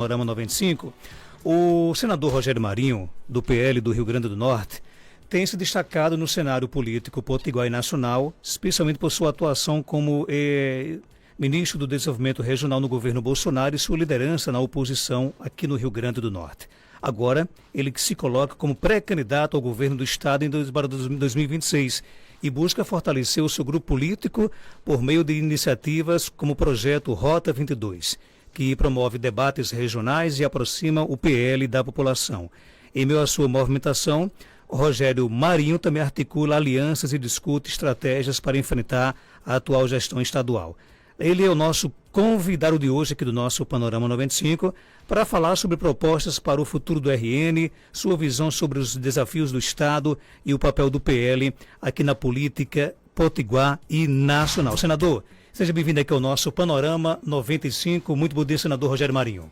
Panorama 95, o senador Rogério Marinho, do PL do Rio Grande do Norte, tem se destacado no cenário político potiguar e nacional, especialmente por sua atuação como ministro do Desenvolvimento Regional no governo Bolsonaro e sua liderança na oposição aqui no Rio Grande do Norte. Agora, ele que se coloca como pré-candidato ao governo do Estado em 2026 e busca fortalecer o seu grupo político por meio de iniciativas como o projeto Rota 22, que promove debates regionais e aproxima o PL da população. Em meio à sua movimentação, Rogério Marinho também articula alianças e discute estratégias para enfrentar a atual gestão estadual. Ele é o nosso convidado de hoje aqui do nosso Panorama 95 para falar sobre propostas para o futuro do RN, sua visão sobre os desafios do Estado e o papel do PL aqui na política potiguar e nacional. Senador, seja bem-vindo aqui ao nosso Panorama 95. Muito bom dia, senador Rogério Marinho.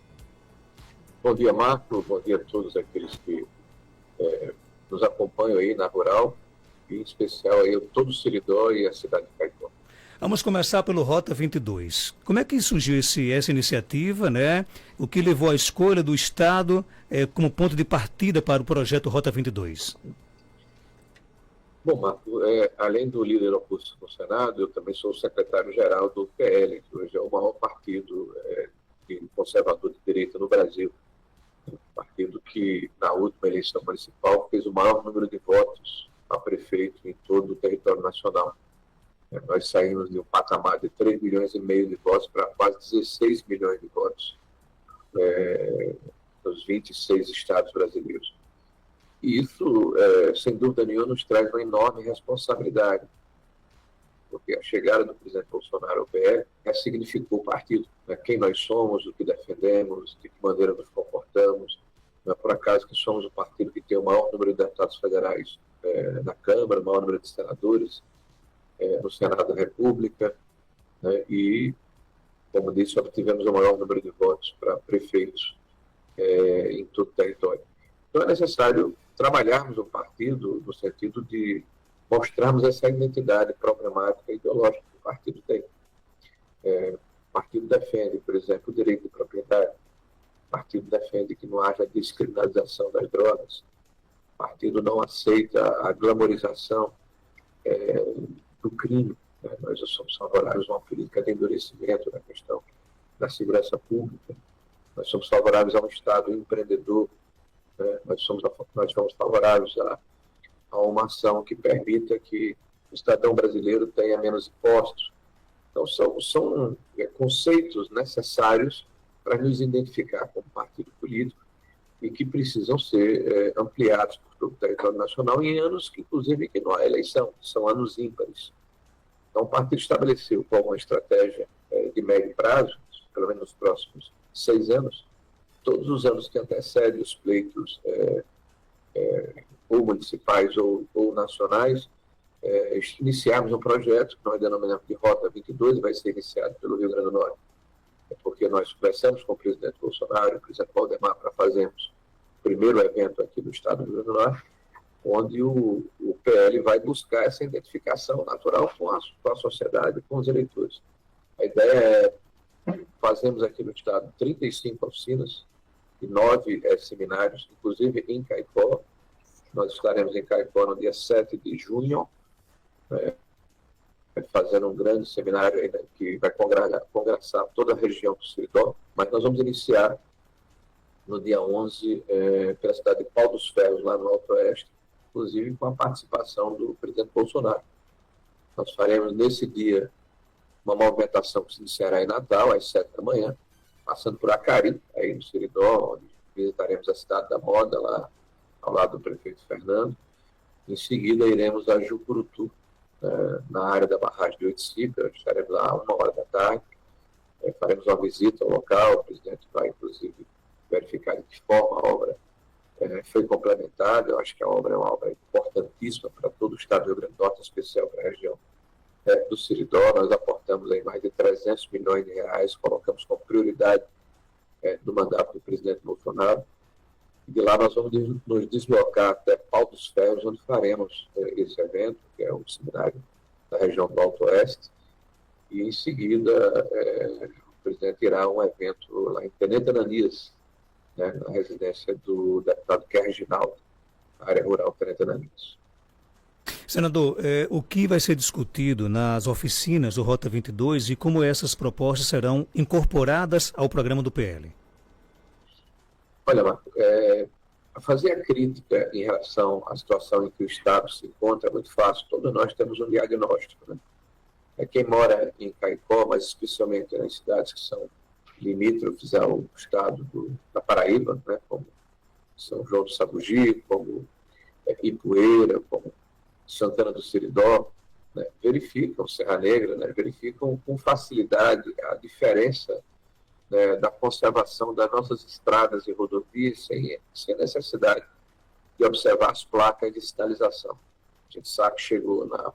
Bom dia, Marco. Bom dia a todos aqueles que nos acompanham aí na Rural, e em especial aí todo o Seridó e a cidade de Caicó. Vamos começar pelo Rota 22. Como é que surgiu essa iniciativa, né? O que levou à escolha do Estado como ponto de partida para o projeto Rota 22? Bom, Marco, além do líder oposto no Senado, eu também sou o secretário-geral do PL, que hoje é o maior partido conservador de direita no Brasil. Um partido que, na última eleição municipal, fez o maior número de votos a prefeito em todo o território nacional. Nós saímos de um patamar de 3,5 milhões de votos para quase 16 milhões de votos nos 26 estados brasileiros. E isso, sem dúvida nenhuma, nos traz uma enorme responsabilidade, porque a chegada do presidente Bolsonaro ao PL ressignificou o partido, né? Quem nós somos, o que defendemos, de que maneira nos comportamos. Não é por acaso que somos o partido que tem o maior número de deputados federais na Câmara, o maior número de senadores no Senado da República, né? E, como disse, obtivemos o maior número de votos para prefeitos em todo o território. Então é necessário trabalharmos o partido no sentido de mostrarmos essa identidade programática e ideológica que o partido tem. O partido defende, por exemplo, o direito de propriedade. O partido defende que não haja descriminalização das drogas. O partido não aceita a glamorização do crime. Nós somos favoráveis a uma política de endurecimento na questão da segurança pública. Nós somos favoráveis a um Estado empreendedor. Nós somos favoráveis a uma ação que permita que o cidadão brasileiro tenha menos impostos. Então, são conceitos necessários para nos identificar como partido político e que precisam ser ampliados por todo o território nacional em anos que, inclusive, que não há eleição, são anos ímpares. Então, o partido estabeleceu como uma estratégia de médio prazo, pelo menos nos próximos 6 anos, todos os anos que antecedem os pleitos ou municipais ou nacionais, iniciarmos um projeto que nós denominamos de Rota 22, vai ser iniciado pelo Rio Grande do Norte. Porque nós conversamos com o presidente Bolsonaro e o presidente Valdemar para fazermos o primeiro evento aqui no estado do Rio Grande do Norte, onde o PL vai buscar essa identificação natural com a sociedade, com os eleitores. A ideia é fazermos aqui no estado 35 oficinas e 9 seminários, inclusive em Caicó. Nós estaremos em Caicó no dia 7 de junho, fazendo um grande seminário aí, né, que vai congressar toda a região do Seridó, mas nós vamos iniciar no dia 11 pela cidade de Pau dos Ferros, lá no Alto Oeste, inclusive com a participação do presidente Bolsonaro. Nós faremos nesse dia uma movimentação que se iniciará em Natal, às 7 da manhã, passando por Acari, aí no Seridó, onde visitaremos a cidade da moda, lá ao lado do prefeito Fernando. Em seguida, iremos a Jucurutu, na área da barragem de Oiticica, estaremos lá às 13h. Faremos uma visita ao local, o presidente vai, inclusive, verificar de que forma a obra foi complementada. Eu acho que a obra é uma obra importantíssima para todo o estado do Rio Grande do Norte, em especial para a região do Seridó. Nós aportamos aí mais de 300 milhões de reais, colocamos como prioridade do mandato do presidente Bolsonaro. De lá nós vamos nos deslocar até Pau dos Ferros, onde faremos esse evento, que é um seminário da região do Alto Oeste. E em seguida o presidente irá a um evento lá em Tenente Ananias, né, na residência do deputado Kerr Reginaldo, na área rural Tenente. Senador, o que vai ser discutido nas oficinas do Rota 22 e como essas propostas serão incorporadas ao programa do PL? Olha, Marco, fazer a crítica em relação à situação em que o Estado se encontra é muito fácil. Todos nós temos um diagnóstico, né? Quem mora em Caicó, mas especialmente nas cidades que são limítrofes ao estado da Paraíba, né, como São João do Sabugi, como Ipueira, como Santana do Seridó, né, verificam, Serra Negra, né, verificam com facilidade a diferença, né, da conservação das nossas estradas e rodovias sem necessidade de observar as placas de sinalização. A gente sabe que chegou na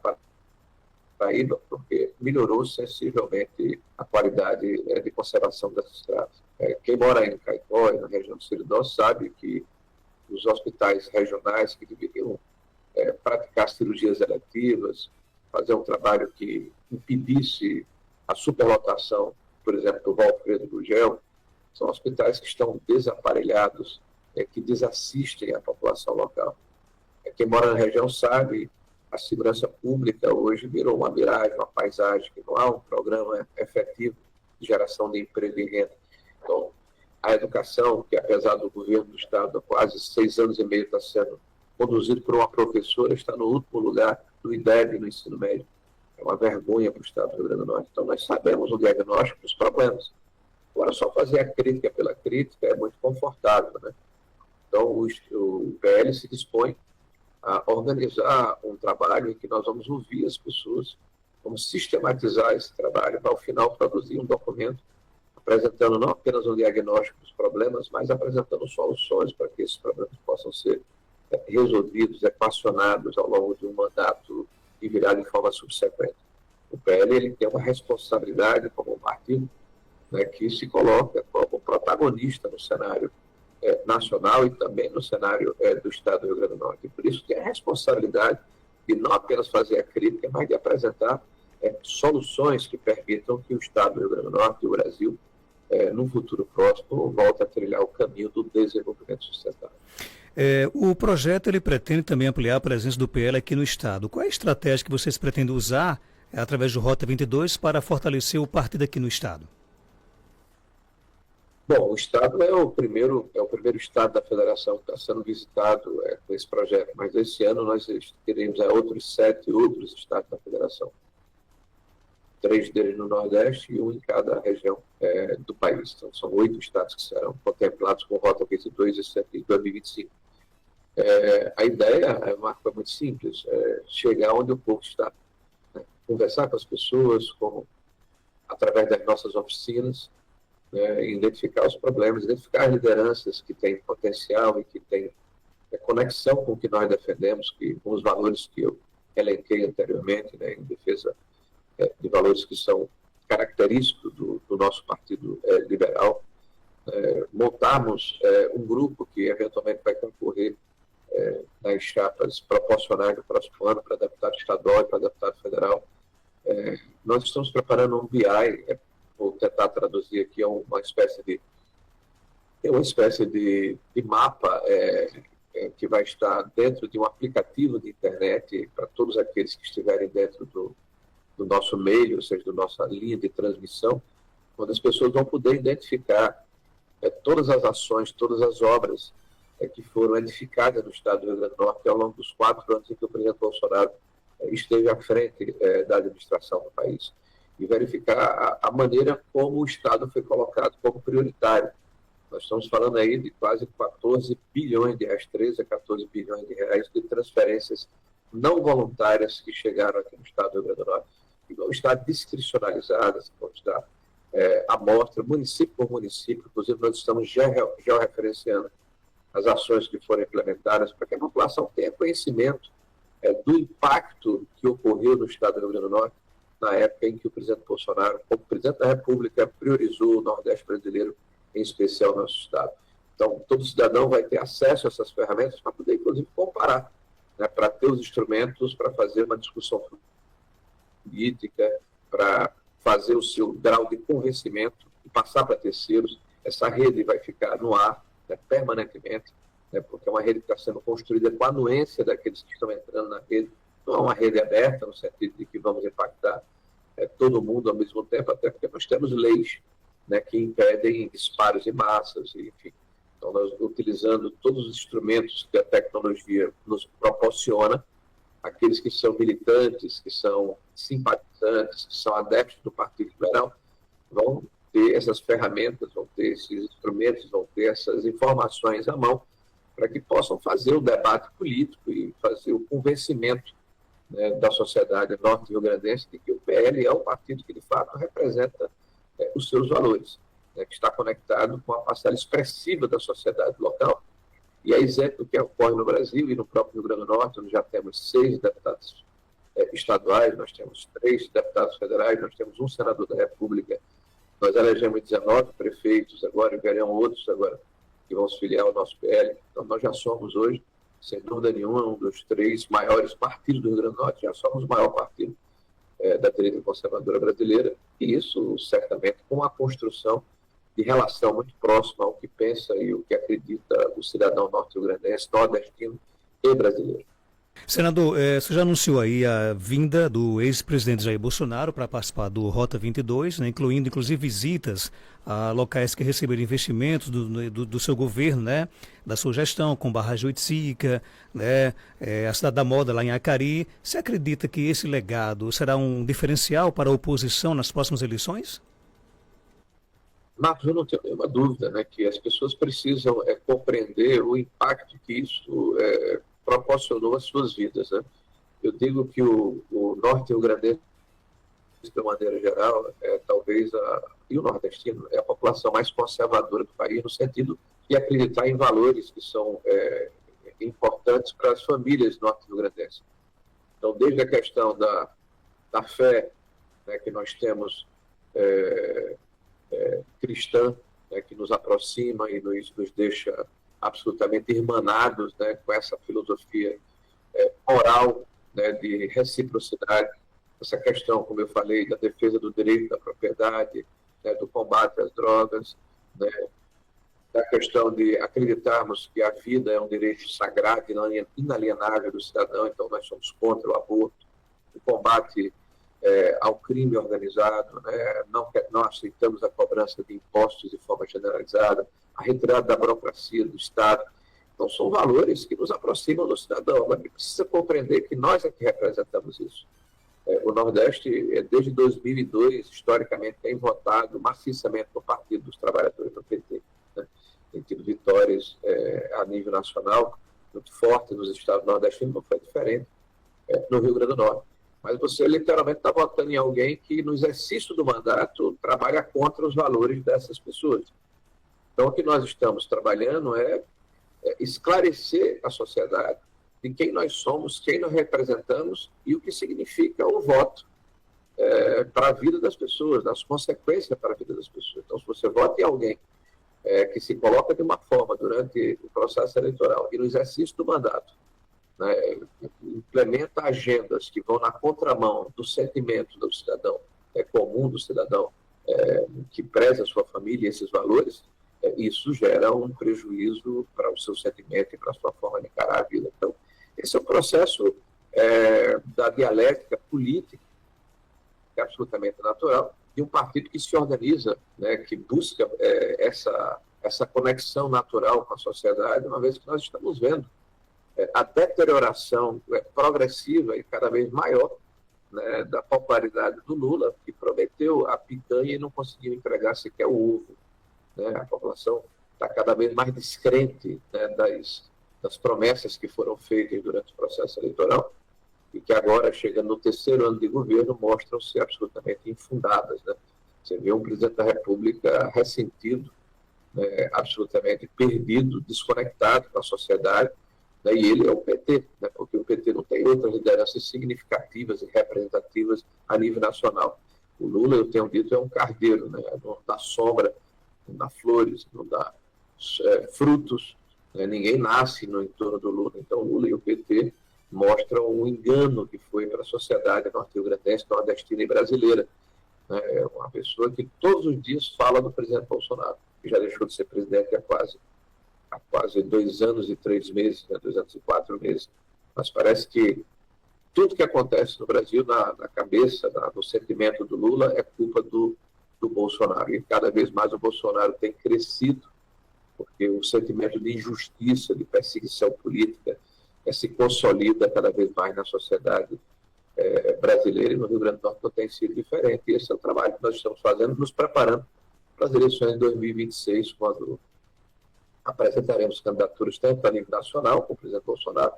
Paraíba porque melhorou sensivelmente a qualidade de conservação das estradas. Quem mora em Caicó, na região do Seridó, sabe que os hospitais regionais que deveriam praticar cirurgias eletivas, fazer um trabalho que impedisse a superlotação, por exemplo, do Valfredo Gugel, são hospitais que estão desaparelhados, que desassistem a população local. Quem mora na região sabe, a segurança pública hoje virou uma miragem, uma paisagem, que não há um programa efetivo de geração de emprego e renda. Então, a educação, que apesar do governo do Estado há quase 6 anos e meio está sendo conduzido por uma professora, está no último lugar do IDEB no ensino médio. É uma vergonha para o Estado do Rio Grande do Norte. Então, nós sabemos o diagnóstico dos problemas. Agora, só fazer a crítica pela crítica é muito confortável, né? Então, o PL se dispõe a organizar um trabalho em que nós vamos ouvir as pessoas, vamos sistematizar esse trabalho para, ao final, produzir um documento apresentando não apenas um diagnóstico dos problemas, mas apresentando soluções para que esses problemas possam ser resolvidos, equacionados ao longo de um mandato que virá de forma subsequente. O PL ele tem uma responsabilidade como um partido, né, que se coloca como protagonista no cenário nacional e também no cenário do Estado do Rio Grande do Norte. E por isso tem a responsabilidade de não apenas fazer a crítica, mas de apresentar soluções que permitam que o Estado do Rio Grande do Norte e o Brasil, num futuro próximo, volte a trilhar o caminho do desenvolvimento sustentável. O projeto ele pretende também ampliar a presença do PL aqui no Estado. Qual é a estratégia que vocês pretendem usar através do Rota 22 para fortalecer o partido aqui no Estado? Bom, o Estado é o primeiro Estado da Federação que está sendo visitado com esse projeto, mas esse ano nós teremos outros 7 outros Estados da Federação. 3 deles no Nordeste e um em cada região do país. Então, são 8 estados que serão contemplados com Rota 22 em 2025. A ideia, Marco, é muito simples, chegar onde o povo está, né? Conversar com as pessoas, através das nossas oficinas, identificar os problemas, identificar as lideranças que têm potencial e que têm conexão com o que nós defendemos, com os valores que eu elenquei anteriormente, né, em defesa de valores que são característicos do nosso partido liberal. Montarmos um grupo que eventualmente vai concorrer nas chapas proporcionais do próximo ano para deputado estadual e para deputado federal. Nós estamos preparando um BI, vou tentar traduzir aqui, uma espécie de mapa que vai estar dentro de um aplicativo de internet para todos aqueles que estiverem dentro do nosso meio, ou seja, da nossa linha de transmissão, onde as pessoas vão poder identificar todas as ações, todas as obras que foram edificadas no Estado do Rio Grande do Norte ao longo dos 4 anos em que o presidente Bolsonaro esteve à frente da administração do país, e verificar a maneira como o Estado foi colocado como prioritário. Nós estamos falando aí de quase 14 bilhões de reais, 13 a 14 bilhões de reais de transferências não voluntárias que chegaram aqui no Estado do Rio Grande do Norte, e vão estar descricionalizadas, vão estar à mostra, município por município. Inclusive, nós estamos georreferenciando as ações que foram implementadas para que a população tenha conhecimento do impacto que ocorreu no Estado do Rio Grande do Norte na época em que o presidente Bolsonaro, como presidente da República, priorizou o Nordeste brasileiro, em especial o nosso Estado. Então, todo cidadão vai ter acesso a essas ferramentas para poder, inclusive, comparar, né, para ter os instrumentos para fazer uma discussão política, para fazer o seu grau de convencimento e passar para terceiros. Essa rede vai ficar no ar, né, permanentemente, né, porque é uma rede que está sendo construída com a anuência daqueles que estão entrando na rede. Não é uma rede aberta, no sentido de que vamos impactar todo mundo ao mesmo tempo, até porque nós temos leis, né, que impedem disparos em massas, enfim. Então, nós utilizando todos os instrumentos que a tecnologia nos proporciona, aqueles que são militantes, que são simpatizantes, que são adeptos do Partido Liberal, vão ter essas ferramentas, vão ter esses instrumentos, vão ter essas informações à mão, para que possam fazer o debate político e fazer o convencimento, né, da sociedade norte-riograndense de que o PL é um partido que, de fato, representa os seus valores, né, que está conectado com a parcela expressiva da sociedade local. E é exemplo do que ocorre no Brasil e no próprio Rio Grande do Norte, onde já temos 6 deputados estaduais, nós temos 3 deputados federais, nós temos um senador da República, nós elegemos 19 prefeitos agora, e verão outros agora que vão se filiar ao nosso PL. Então, nós já somos hoje, sem dúvida nenhuma, um dos 3 maiores partidos do Rio Grande do Norte, já somos o maior partido da direita conservadora brasileira, e isso certamente com a construção de relação muito próxima ao que pensa e o que acredita o cidadão norte-riograndense, nordestino e brasileiro. Senador, você já anunciou aí a vinda do ex-presidente Jair Bolsonaro para participar do Rota 22, né, incluindo inclusive visitas a locais que receberam investimentos do seu governo, né, da sua gestão, com Barragem Oiticica, né, a Cidade da Moda lá em Acari. Você acredita que esse legado será um diferencial para a oposição nas próximas eleições? Marcos, eu não tenho nenhuma dúvida, né, que as pessoas precisam compreender o impacto que isso proporcionou às suas vidas, né? Eu digo que o norte-riograndense, de maneira geral, talvez, e o nordestino, é a população mais conservadora do país, no sentido de acreditar em valores que são importantes para as famílias norte-riograndenses. Então, desde a questão da fé, né, que nós temos cristã, né, que nos aproxima e nos deixa absolutamente irmanados, né, com essa filosofia moral, né, de reciprocidade, essa questão, como eu falei, da defesa do direito da propriedade, né, do combate às drogas, né, da questão de acreditarmos que a vida é um direito sagrado e inalienável do cidadão, então nós somos contra o aborto, o combate ao crime organizado, né, não aceitamos a cobrança de impostos de forma generalizada, a retirada da burocracia do Estado. Então, são valores que nos aproximam do cidadão, mas precisa compreender que nós é que representamos isso. O Nordeste, desde 2002, historicamente, tem votado maciçamente no Partido dos Trabalhadores, no PT. Né? Tem tido vitórias a nível nacional muito fortes nos estados nordestinos, não foi diferente no Rio Grande do Norte. Mas você literalmente está votando em alguém que, no exercício do mandato, trabalha contra os valores dessas pessoas. Então, o que nós estamos trabalhando é esclarecer a sociedade de quem nós somos, quem nós representamos e o que significa o voto para a vida das pessoas, das consequências para a vida das pessoas. Então, se você vota em alguém que se coloca de uma forma durante o processo eleitoral e no exercício do mandato, né, implementa agendas que vão na contramão do sentimento do cidadão, comum do cidadão, que preza a sua família e esses valores, isso gera um prejuízo para o seu sentimento e para a sua forma de encarar a vida. Então, esse é o processo da dialética política, que é absolutamente natural, de um partido que se organiza, né, que busca essa conexão natural com a sociedade, uma vez que nós estamos vendo a deterioração progressiva e cada vez maior, né, da popularidade do Lula, que prometeu a picanha e não conseguiu entregar sequer o ovo. Né? A população está cada vez mais descrente, né, das promessas que foram feitas durante o processo eleitoral e que agora, chegando no 3º ano de governo, mostram-se absolutamente infundadas. Né? Você vê um presidente da República ressentido, né, absolutamente perdido, desconectado com a sociedade, né, e ele é o PT, né, porque o PT não tem outras lideranças significativas e representativas a nível nacional. O Lula, eu tenho dito, é um cardeiro, né, não dá sombra, não dá flores, não dá frutos, né, ninguém nasce no entorno do Lula. Então, o Lula e o PT mostram um engano que foi para a sociedade norte-riograndense, nordestina e brasileira. Né, é uma pessoa que todos os dias fala do presidente Bolsonaro, que já deixou de ser presidente há há quase 2 anos e 3 meses, né, 2 anos e 4 meses. Mas parece que tudo que acontece no Brasil, na cabeça, no sentimento do Lula, é culpa do Bolsonaro. E cada vez mais o Bolsonaro tem crescido, porque o sentimento de injustiça, de perseguição política, se consolida cada vez mais na sociedade brasileira, e no Rio Grande do Norte não tem sido diferente. E esse é o trabalho que nós estamos fazendo, nos preparando para as eleições de 2026, quando apresentaremos candidaturas tanto a nível nacional, com o presidente Bolsonaro,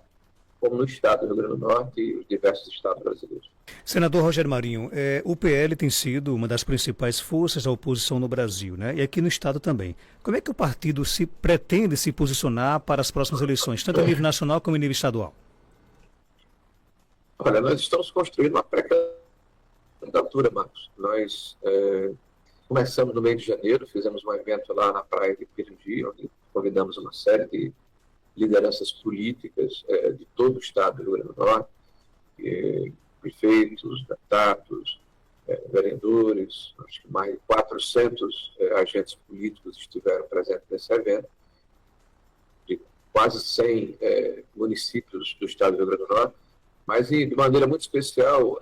como no estado do Rio Grande do Norte e os diversos estados brasileiros. Senador Rogério Marinho, o PL tem sido uma das principais forças da oposição no Brasil, né? E aqui no estado também. Como é que o partido pretende se posicionar para as próximas eleições, tanto a nível nacional como a nível estadual? Olha, nós estamos construindo uma pré-candidatura, Marcos. Nós começamos no mês de janeiro, fizemos um evento lá na praia de Pirigi, onde convidamos uma série de lideranças políticas de todo o estado do Rio Grande do Norte, prefeitos, deputados, vereadores, acho que mais de 400 agentes políticos estiveram presentes nesse evento, de quase 100 municípios do estado do Rio Grande do Norte, mas de maneira muito especial,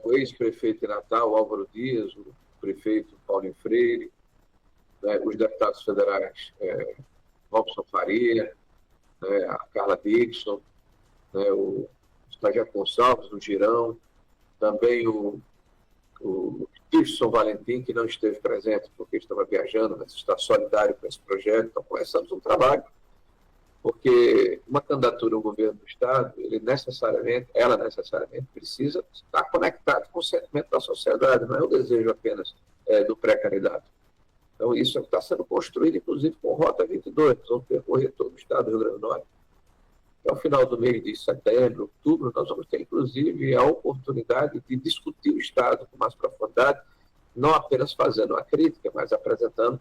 o ex-prefeito de Natal, Álvaro Dias, o prefeito Paulo Freire, né, os deputados federais Robson Faria, né, a Carla Dixon, né, o Estagiário Gonçalves, o Girão, também o Tirson Valentim, que não esteve presente porque estava viajando, mas está solidário com esse projeto. Então, começamos um trabalho, porque uma candidatura ao governo do Estado, ela necessariamente precisa estar conectada com o sentimento da sociedade, não é o desejo apenas do pré-candidato. Então, isso é o que está sendo construído, inclusive, com Rota 22. Nós vamos percorrer todo o estado do Rio Grande do Norte. Ao final do mês de setembro, outubro, nós vamos ter, inclusive, a oportunidade de discutir o Estado com mais profundidade, não apenas fazendo uma crítica, mas apresentando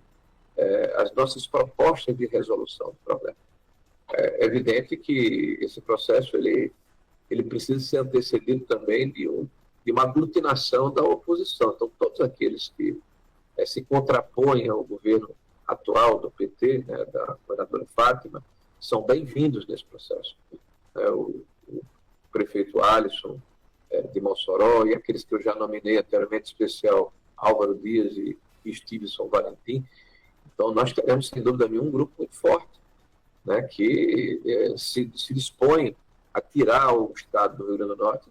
as nossas propostas de resolução do problema. É evidente que esse processo ele precisa ser antecedido também de uma aglutinação da oposição. Então, todos aqueles que se contrapõem ao governo atual do PT, né, da governadora Fátima, são bem-vindos nesse processo. O prefeito Alisson de Mossoró e aqueles que eu já nominei anteriormente, especial Álvaro Dias e Stevenson Valentim. Então, nós teremos, sem dúvida nenhuma, um grupo muito forte, né, que se dispõe a tirar o Estado do Rio Grande do Norte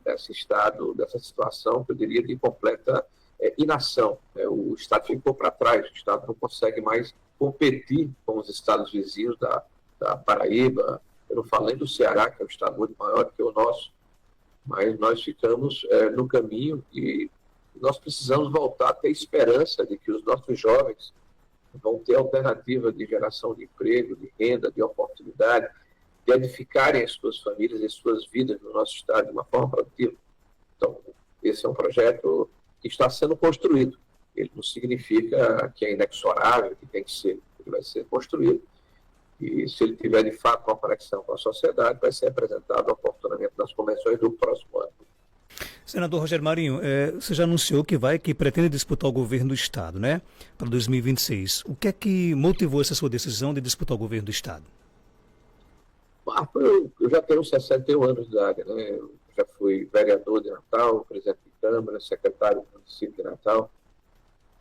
dessa situação, que eu diria, de completa inação. O Estado ficou para trás, o Estado não consegue mais competir com os estados vizinhos da Paraíba. Eu não falei do Ceará, que é um estado muito maior do que o nosso, mas nós ficamos no caminho e nós precisamos voltar a ter esperança de que os nossos jovens vão ter alternativa de geração de emprego, de renda, de oportunidade, de edificarem as suas famílias e as suas vidas no nosso estado de uma forma produtiva. Então, esse é um projeto que está sendo construído. Ele não significa que é inexorável, que tem que ser. Ele vai ser construído. E se ele tiver, de fato, uma conexão com a sociedade, vai ser apresentado oportunamente nas convenções do próximo ano. Senador Rogério Marinho, você já anunciou que pretende disputar o governo do Estado, né, para 2026. O que é que motivou essa sua decisão de disputar o governo do Estado? Eu já tenho 61 anos de idade, né? Eu já fui vereador de Natal, presidente de Câmara, secretário do município de Natal.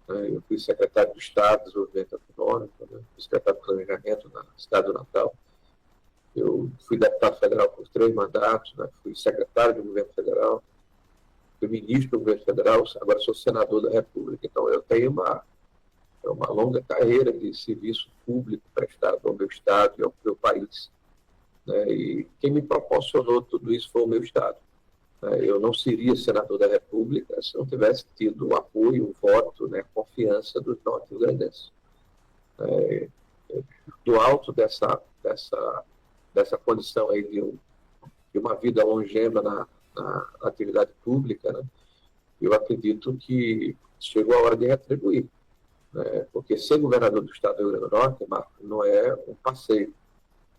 Eu fui secretário do Estado de Desenvolvimento Econômico, né? Fui secretário de Planejamento na cidade do Natal. Eu fui deputado federal por 3 mandatos, né? Fui secretário do governo federal, fui ministro do governo federal, agora sou senador da República. Então, eu tenho uma longa carreira de serviço público prestado ao meu Estado e ao meu país, né? E quem me proporcionou tudo isso foi o meu Estado. Eu não seria senador da República se não tivesse tido o apoio, o voto, né, a confiança dos norte-riograndenses. Do alto dessa condição aí de uma vida longeva na atividade pública, né, eu acredito que chegou a hora de retribuir. Né, porque ser governador do Estado do Rio Grande do Norte, Marco, não é um passeio.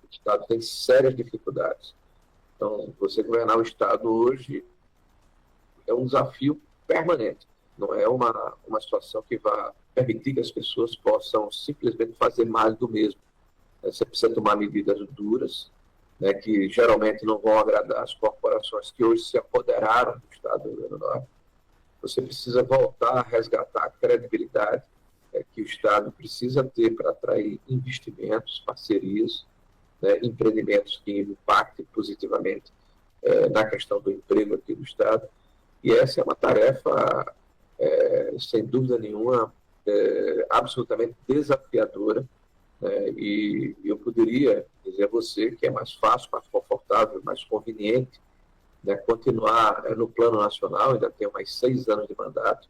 O Estado tem sérias dificuldades. Então, você governar o Estado hoje é um desafio permanente. Não é uma situação que vai permitir que as pessoas possam simplesmente fazer mais do mesmo. Você precisa tomar medidas duras, né, que geralmente não vão agradar as corporações que hoje se apoderaram do Estado do Rio Grande do Norte. Você precisa voltar a resgatar a credibilidade que o Estado precisa ter para atrair investimentos, parcerias, né, empreendimentos que impactem positivamente na questão do emprego aqui no Estado. E essa é uma tarefa, sem dúvida nenhuma, absolutamente desafiadora, né? E eu poderia dizer a você que é mais fácil, mais confortável, mais conveniente, né, continuar no plano nacional. Ainda tenho mais 6 anos de mandato,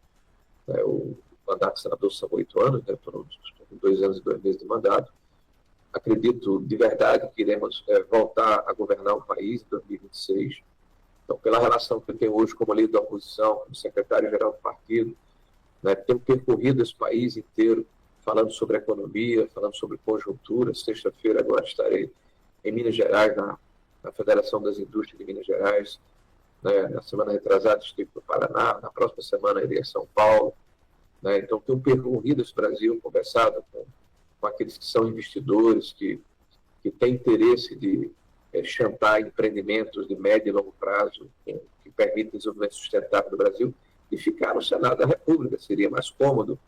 né? O mandato de senador são 8 anos, né? Estou com 2 anos e 2 meses de mandato. Acredito de verdade que iremos voltar a governar o país em 2026. Então, pela relação que eu tenho hoje como líder da oposição, como secretário-geral do partido, né, tenho percorrido esse país inteiro falando sobre economia, falando sobre conjuntura. Sexta-feira agora estarei em Minas Gerais, na Federação das Indústrias de Minas Gerais. Né? Na semana retrasada estive no Paraná, na próxima semana irei a São Paulo. Né? Então, tenho percorrido esse Brasil, conversado com aqueles que são investidores, que têm interesse de chantar empreendimentos de médio e longo prazo que permitem o desenvolvimento sustentável do Brasil, e ficar no Senado da República. Seria mais cômodo,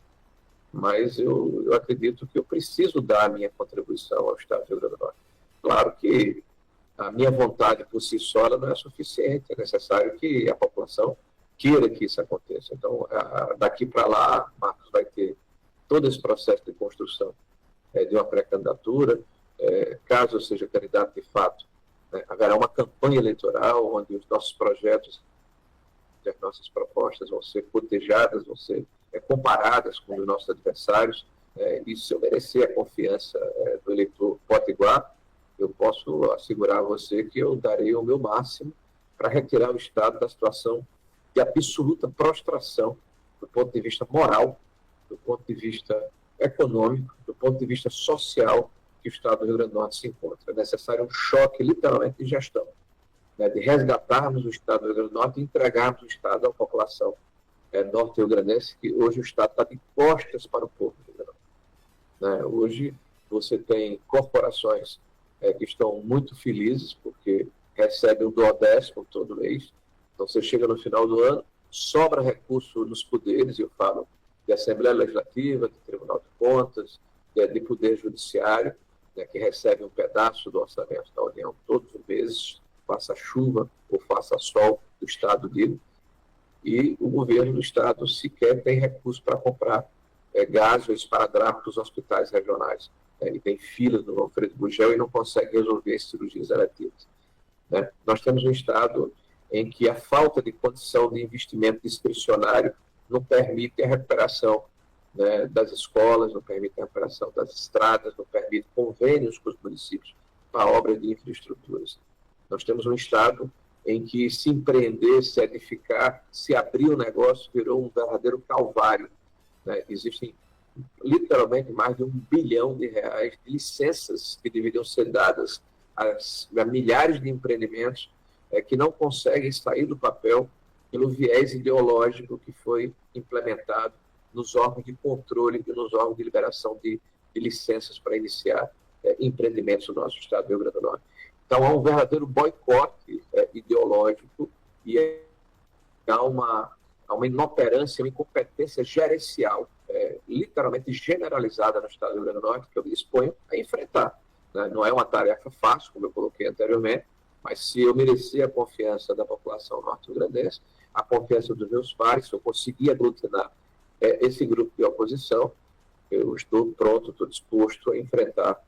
mas eu acredito que eu preciso dar a minha contribuição ao Estado do Rio Grande do Norte. Claro que a minha vontade por si só não é suficiente, é necessário que a população queira que isso aconteça. Então, daqui para lá, Marcos, vai ter todo esse processo de construção de uma pré-candidatura. Caso eu seja candidato de fato, haverá uma campanha eleitoral onde os nossos projetos e as nossas propostas vão ser cotejadas, vão ser comparadas com os nossos adversários. E se eu merecer a confiança do eleitor potiguar, eu posso assegurar a você que eu darei o meu máximo para retirar o Estado da situação de absoluta prostração do ponto de vista moral, do ponto de vista econômico, do ponto de vista social que o Estado do Rio Grande do Norte se encontra. É necessário um choque, literalmente, de gestão, né, de resgatarmos o Estado do Rio Grande do Norte e entregarmos o Estado à população norte-rio-grandense, que hoje o Estado está de costas para o povo do Rio Grande do Norte. Né? Hoje você tem corporações que estão muito felizes porque recebem o 10º todo mês. Então você chega no final do ano, sobra recurso nos poderes, eu falo de Assembleia Legislativa, de Tribunal de Contas, de Poder Judiciário, né, que recebe um pedaço do orçamento da União todos os meses, faça chuva ou faça sol do Estado dele, e o governo do Estado sequer tem recurso para comprar gás ou esparadrapo para os hospitais regionais. E tem filas no Alfredo Gugel e não consegue resolver as cirurgias eletivas. Né? Nós temos um Estado em que a falta de condição de investimento discricionário não permite a recuperação, né, das escolas, não permite a recuperação das estradas, não permite convênios com os municípios para obras de infraestruturas. Nós temos um Estado em que se empreender, se edificar, se abrir um negócio, virou um verdadeiro calvário. Né? Existem literalmente mais de R$ 1 bilhão de licenças que deveriam ser dadas a milhares de empreendimentos que não conseguem sair do papel pelo viés ideológico que foi implementado nos órgãos de controle e nos órgãos de liberação de licenças para iniciar empreendimentos no nosso Estado do Rio Grande do Norte. Então, há um verdadeiro boicote ideológico e há uma inoperância, uma incompetência gerencial literalmente generalizada no Estado do Rio Grande do Norte, que eu me disponho a enfrentar. Né? Não é uma tarefa fácil, como eu coloquei anteriormente, mas se eu merecer a confiança da população norte-grandense, a confiança dos meus pares, se eu conseguir aglutinar esse grupo de oposição, eu estou pronto, estou disposto a enfrentar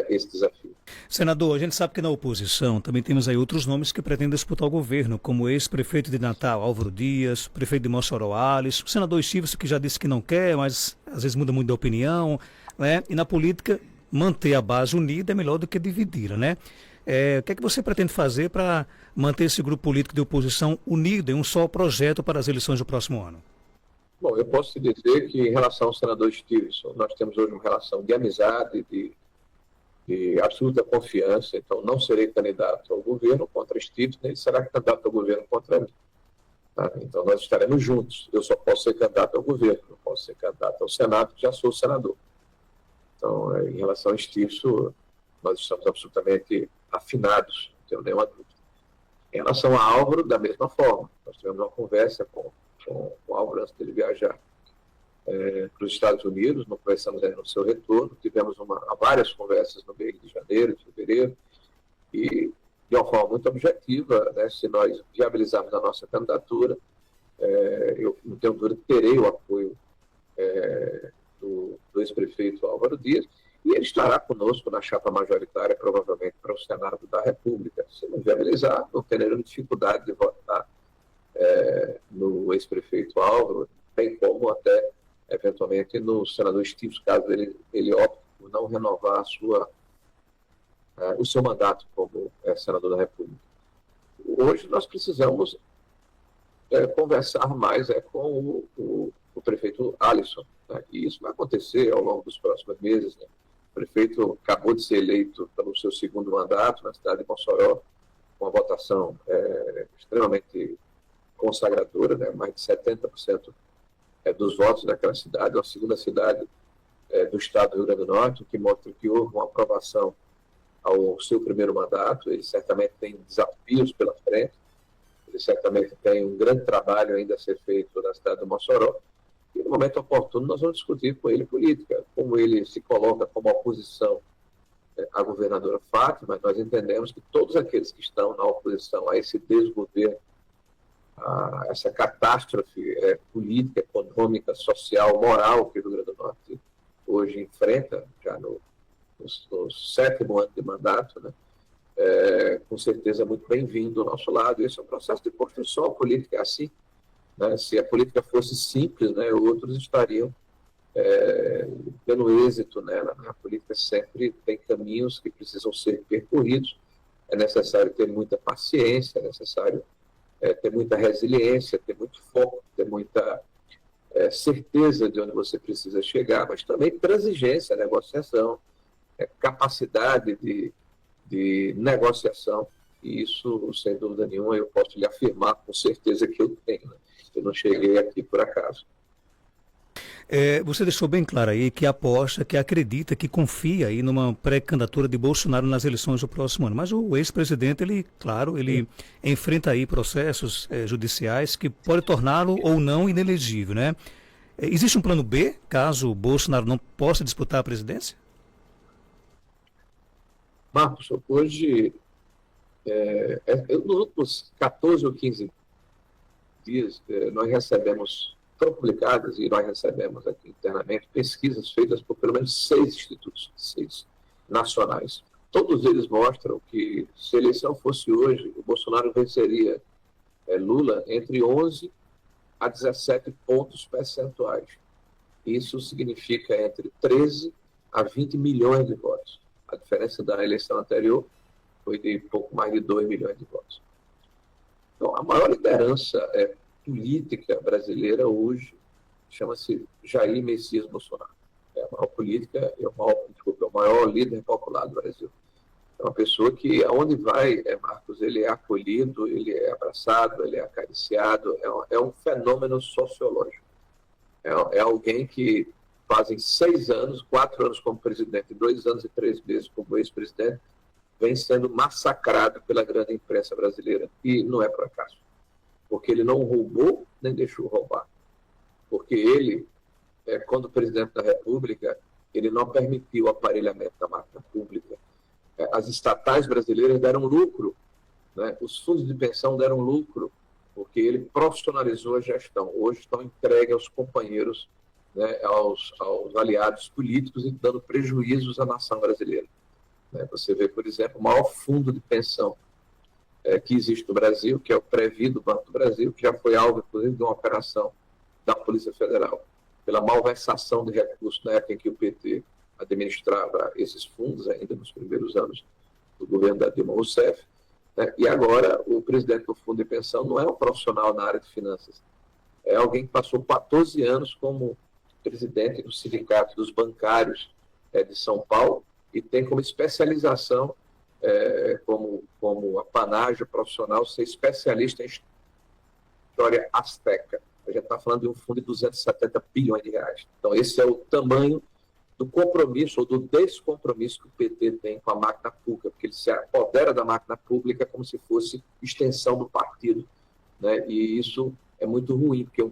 esse desafio. Senador, a gente sabe que na oposição também temos aí outros nomes que pretendem disputar o governo, como o ex-prefeito de Natal, Álvaro Dias, prefeito de Mossoró, Ales, o senador Estívio, que já disse que não quer, mas às vezes muda muito de opinião, né? E na política, manter a base unida é melhor do que dividir, né? O que é que você pretende fazer para manter esse grupo político de oposição unido em um só projeto para as eleições do próximo ano? Bom, eu posso te dizer que em relação ao senador Stevenson, nós temos hoje uma relação de amizade, de absoluta confiança. Então não serei candidato ao governo contra Stevenson, nem será candidato ao governo contra mim. Tá? Então, nós estaremos juntos. Eu só posso ser candidato ao governo, não posso ser candidato ao Senado, já sou senador. Então, em relação a isso, nós estamos absolutamente afinados, não tenho nenhuma dúvida. Em relação a Álvaro, da mesma forma. Nós tivemos uma conversa com o Álvaro antes dele viajar para os Estados Unidos, não conversamos ainda no seu retorno, tivemos várias conversas no mês de janeiro, de fevereiro, e de uma forma muito objetiva, né, se nós viabilizarmos a nossa candidatura, eu não tenho dúvida que terei o apoio do ex-prefeito Álvaro Dias, e ele estará conosco na chapa majoritária, provavelmente para o Senado da República. Se não viabilizar, não teremos dificuldade de votar no ex-prefeito Álvaro, bem como até, eventualmente, no senador Stives, caso ele opte por não renovar o seu mandato como senador da República. Hoje nós precisamos conversar mais com o prefeito Alisson, né? E isso vai acontecer ao longo dos próximos meses, né? O prefeito acabou de ser eleito pelo seu segundo mandato na cidade de Mossoró, com uma votação extremamente consagradora, né? Mais de 70% dos votos daquela cidade, a segunda cidade do estado do Rio Grande do Norte, o que mostra que houve uma aprovação ao seu primeiro mandato. Ele certamente tem desafios pela frente, ele certamente tem um grande trabalho ainda a ser feito na cidade de Mossoró, e no momento oportuno nós vamos discutir com ele política, como ele se coloca como oposição à governadora Fátima. Mas nós entendemos que todos aqueles que estão na oposição a esse desgoverno, a essa catástrofe política, econômica, social, moral que o Rio Grande do Norte hoje enfrenta, já no 7º ano de mandato, né? Com certeza muito bem-vindo do nosso lado. Esse é um processo de construção política, é assim, né? Se a política fosse simples, né, outros estariam tendo êxito nela. A política sempre tem caminhos que precisam ser percorridos, é necessário ter muita paciência, é necessário ter muita resiliência, ter muito foco, ter muita certeza de onde você precisa chegar, mas também transigência, negociação, capacidade de negociação. E isso, sem dúvida nenhuma, eu posso lhe afirmar com certeza que eu tenho, né? Eu não cheguei aqui por acaso. Você deixou bem claro aí que aposta, que acredita, que confia aí numa pré-candidatura de Bolsonaro nas eleições do próximo ano. Mas o ex-presidente, ele enfrenta aí processos judiciais que podem torná-lo ou não inelegível, né? Existe um plano B, caso Bolsonaro não possa disputar a presidência? Marcos, hoje, nos últimos 14 ou 15 dias, nós recebemos, foram publicadas, e nós recebemos aqui internamente, pesquisas feitas por pelo menos 6 institutos, 6 nacionais. Todos eles mostram que, se a eleição fosse hoje, o Bolsonaro venceria Lula entre 11 a 17 pontos percentuais. Isso significa entre 13 a 20 milhões de votos. A diferença da eleição anterior foi de pouco mais de 2 milhões de votos. Então, a maior liderança política brasileira hoje chama-se Jair Messias Bolsonaro. É a maior política, o maior líder popular do Brasil. É uma pessoa que, aonde vai, Marcos, ele é acolhido, ele é abraçado, ele é acariciado, é um fenômeno sociológico. É alguém que fazem 6 anos, 4 anos como presidente, 2 anos e 3 meses como ex-presidente, vem sendo massacrado pela grande imprensa brasileira. E não é por acaso. Porque ele não roubou, nem deixou roubar. Porque ele, quando presidente da República, ele não permitiu o aparelhamento da máquina pública. As estatais brasileiras deram lucro, né? Os fundos de pensão deram lucro, porque ele profissionalizou a gestão. Hoje estão entregues aos companheiros, né, aos aliados políticos, e dando prejuízos à nação brasileira. Você vê, por exemplo, o maior fundo de pensão que existe no Brasil, que é o Previ do Banco do Brasil, que já foi alvo, inclusive, de uma operação da Polícia Federal, pela malversação de recursos na época em que o PT administrava esses fundos, ainda nos primeiros anos do governo da Dilma Rousseff, né? E agora o presidente do Fundo de Pensão não é um profissional na área de finanças, é alguém que passou 14 anos como presidente do Sindicato dos Bancários de São Paulo, e tem como especialização, como apanágio profissional, ser especialista em vitória azteca. A gente está falando de um fundo de 270 bilhões de reais. Então, esse é o tamanho do compromisso ou do descompromisso que o PT tem com a máquina pública, porque ele se apodera da máquina pública como se fosse extensão do partido, né? E isso é muito ruim, porque o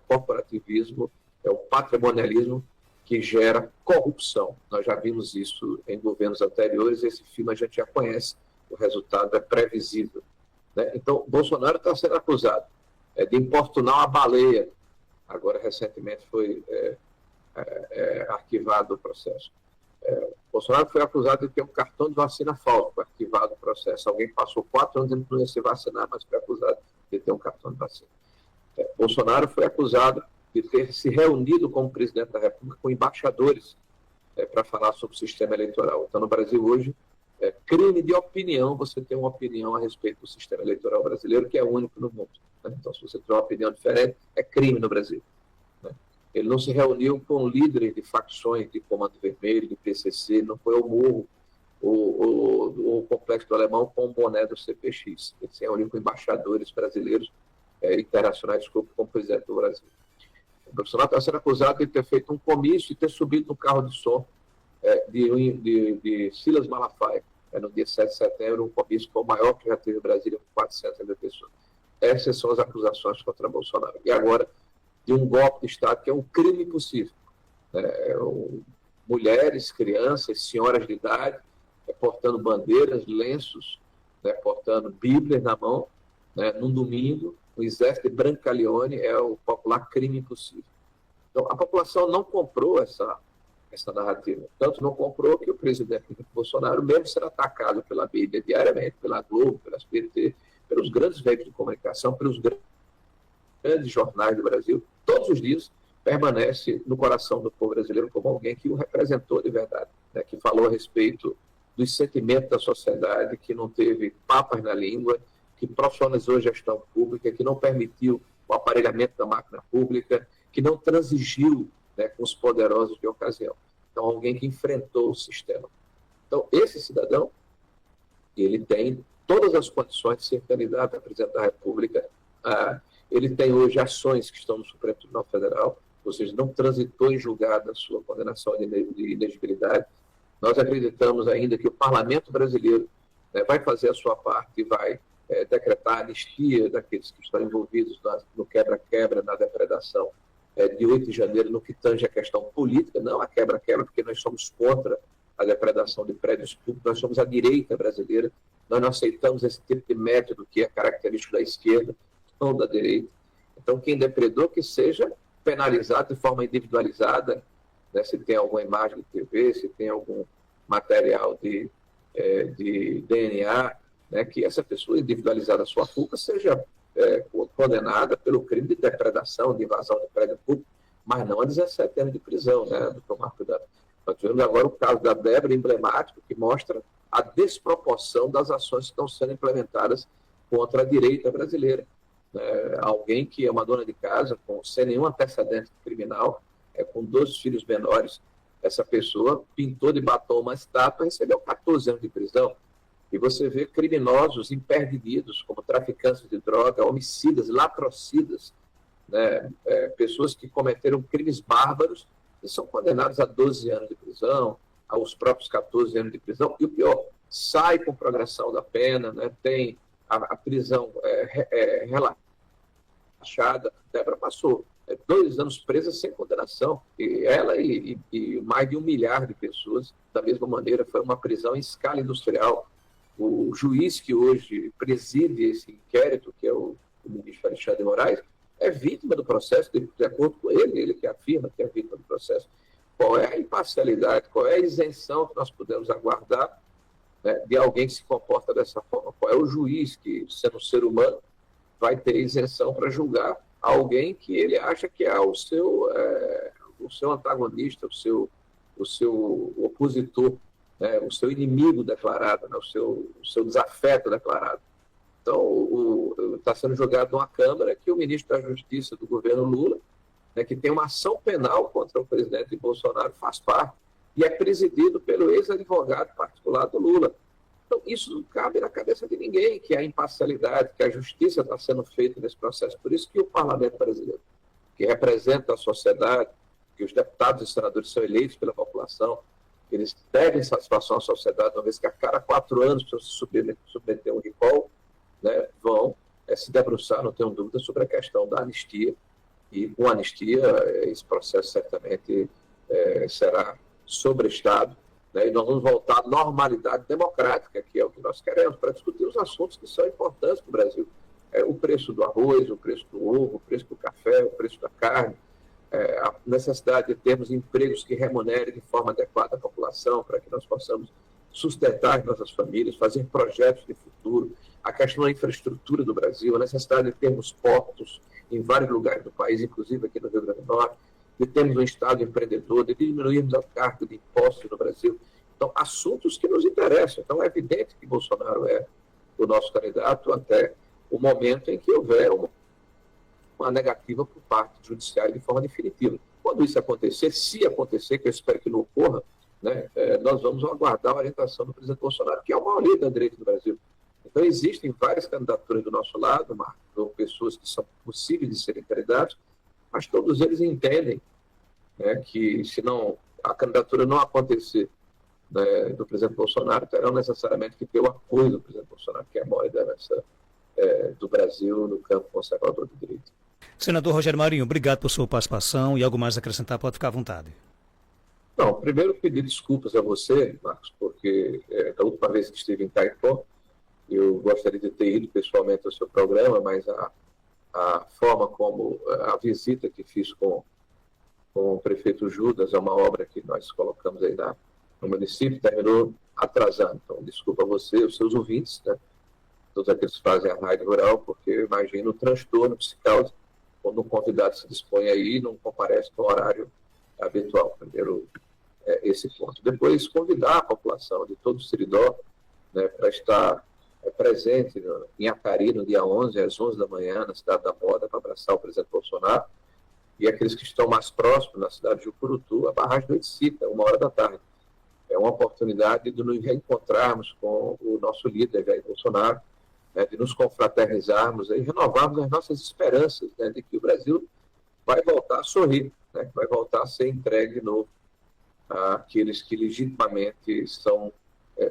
corporativismo é o patrimonialismo que gera corrupção. Nós já vimos isso em governos anteriores, esse filme a gente já conhece, o resultado é previsível, né? Então, Bolsonaro está sendo acusado de importunar uma baleia. Agora, recentemente, foi arquivado o processo. Bolsonaro foi acusado de ter um cartão de vacina falso, foi arquivado o processo. Alguém passou 4 anos e não ia se vacinar, mas foi acusado de ter um cartão de vacina. Bolsonaro foi acusado de ter se reunido como presidente da República com embaixadores para falar sobre o sistema eleitoral. Então, no Brasil hoje, é crime de opinião você ter uma opinião a respeito do sistema eleitoral brasileiro, que é único no mundo, né? Então, se você tem uma opinião diferente, é crime no Brasil, né? Ele não se reuniu com líderes de facções de Comando Vermelho, de PCC, não foi ao Morro, o Complexo do Alemão com o boné do CPX. Ele se reuniu com embaixadores brasileiros internacionais, como presidente do Brasil. O Bolsonaro está sendo acusado de ter feito um comício e ter subido no carro de som de Silas Malafaia, no dia 7 de setembro, um comício que foi o maior que já teve em Brasília, com 400 mil pessoas. Essas são as acusações contra Bolsonaro. E agora, de um golpe de Estado que é um crime impossível. Mulheres, crianças, senhoras de idade, portando bandeiras, lenços, portando bíblias na mão, num domingo, o exército de Brancaleone é o popular crime impossível. Então, a população não comprou essa narrativa. Tanto não comprou que o presidente Bolsonaro, mesmo sendo atacado pela mídia diariamente, pela Globo, pelas PT, pelos grandes veículos de comunicação, pelos grandes jornais do Brasil, todos os dias permanece no coração do povo brasileiro como alguém que o representou de verdade, que falou a respeito dos sentimentos da sociedade, que não teve papas na língua, que profissionalizou a gestão pública, que não permitiu o aparelhamento da máquina pública, que não transigiu com os poderosos de ocasião. Então, alguém que enfrentou o sistema. Então, esse cidadão, ele tem todas as condições de ser candidato a presidente da República. Ele tem hoje ações que estão no Supremo Tribunal Federal, ou seja, não transitou em julgado a sua condenação de inegibilidade. Nós acreditamos ainda que o Parlamento brasileiro vai fazer a sua parte e vai decretar a anistia daqueles que estão envolvidos no quebra-quebra, na depredação de 8 de janeiro, no que tange a questão política, não a quebra-quebra, porque nós somos contra a depredação de prédios públicos, nós somos a direita brasileira, nós não aceitamos esse tipo de método que é característico da esquerda, não da direita. Então, quem depredou, que seja penalizado de forma individualizada, se tem alguma imagem de TV, se tem algum material de DNA, que essa pessoa, individualizada a sua fuga, seja condenada pelo crime de depredação, de invasão de prédio público, mas não a 17 anos de prisão, doutor Marco Dano. Nós tivemos agora o caso da Débora, emblemático, que mostra a desproporção das ações que estão sendo implementadas contra a direita brasileira. Alguém que é uma dona de casa, sem nenhum antecedente criminal, com 2 filhos menores, essa pessoa pintou de batom uma estátua e recebeu 14 anos de prisão. E você vê criminosos imperdidos, como traficantes de droga, homicidas, latrocidas, pessoas que cometeram crimes bárbaros e são condenados a 12 anos de prisão, aos próprios 14 anos de prisão. E o pior, sai com progressão da pena, tem a prisão relaxada. Débora passou 2 anos presa sem condenação. E ela e mais de 1 milhar de pessoas, da mesma maneira, foi uma prisão em escala industrial. O juiz que hoje preside esse inquérito, que é o ministro Alexandre de Moraes, é vítima do processo, de acordo com ele que afirma que é vítima do processo. Qual é a imparcialidade, qual é a isenção que nós podemos aguardar de alguém que se comporta dessa forma? Qual é o juiz que, sendo um ser humano, vai ter isenção para julgar alguém que ele acha que é o seu antagonista, o seu opositor, o seu inimigo declarado, o seu desafeto declarado. Então, está sendo julgado numa Câmara que o ministro da Justiça do governo Lula, que tem uma ação penal contra o presidente Bolsonaro, faz parte, e é presidido pelo ex-advogado particular do Lula. Então, isso não cabe na cabeça de ninguém, que a imparcialidade, que a justiça está sendo feita nesse processo. Por isso que o parlamento brasileiro, que representa a sociedade, que os deputados e senadores são eleitos pela população, eles devem satisfação à sociedade, uma vez que a cada 4 anos precisam se submeter a um recall, né, vão se debruçar, não tenho dúvida, sobre a questão da anistia. E com a anistia, esse processo certamente será sobrestado, né, e nós vamos voltar à normalidade democrática, que é o que nós queremos, para discutir os assuntos que são importantes para o Brasil. O preço do arroz, o preço do ovo, o preço do café, o preço da carne, a necessidade de termos empregos que remunerem de forma adequada a população, para que nós possamos sustentar as nossas famílias, fazer projetos de futuro, a questão da infraestrutura do Brasil, a necessidade de termos portos em vários lugares do país, inclusive aqui no Rio Grande do Norte, de termos um Estado empreendedor, de diminuirmos a carga de impostos no Brasil. Então, assuntos que nos interessam. Então, é evidente que Bolsonaro é o nosso candidato até o momento em que houver uma negativa por parte do judiciário de forma definitiva. Quando isso acontecer, se acontecer, que eu espero que não ocorra, né, nós vamos aguardar a orientação do presidente Bolsonaro, que é o maior líder da direita do Brasil. Então, existem várias candidaturas do nosso lado, Marcos, pessoas que são possíveis de serem candidatos, mas todos eles entendem, né, que se não, a candidatura não acontecer, né, do presidente Bolsonaro, terão necessariamente que ter o apoio do presidente Bolsonaro, que é a maior liderança do Brasil no campo conservador do direito. Senador Rogério Marinho, obrigado por sua participação e algo mais a acrescentar, pode ficar à vontade. Não, primeiro pedir desculpas a você, Marcos, porque da última vez que estive em Caicó, eu gostaria de ter ido pessoalmente ao seu programa, mas a forma como a visita que fiz com o prefeito Judas, é uma obra que nós colocamos aí no município, terminou atrasando. Então, desculpa a você e os seus ouvintes, né? Todos aqueles que fazem a rádio rural, porque eu imagino o transtorno que se causa quando um convidado se dispõe aí e não comparece no horário habitual. Primeiro, esse ponto. Depois, convidar a população de todo o Seridó, né, para estar presente em Acari no dia 11, às 11 da manhã, na cidade da Moda, para abraçar o presidente Bolsonaro, e aqueles que estão mais próximos, na cidade de Jucurutu, a barragem do Oiticica, 1h da tarde. É uma oportunidade de nos reencontrarmos com o nosso líder, Jair Bolsonaro, né, de nos confraternizarmos e renovarmos as nossas esperanças, né, de que o Brasil vai voltar a sorrir, né, vai voltar a ser entregue de novo àqueles que legitimamente são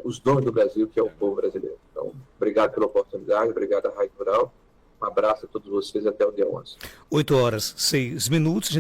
os donos do Brasil, que é o povo brasileiro. Então, obrigado pela oportunidade, obrigado à Rádio Rural, um abraço a todos vocês até o dia 11. 8h06.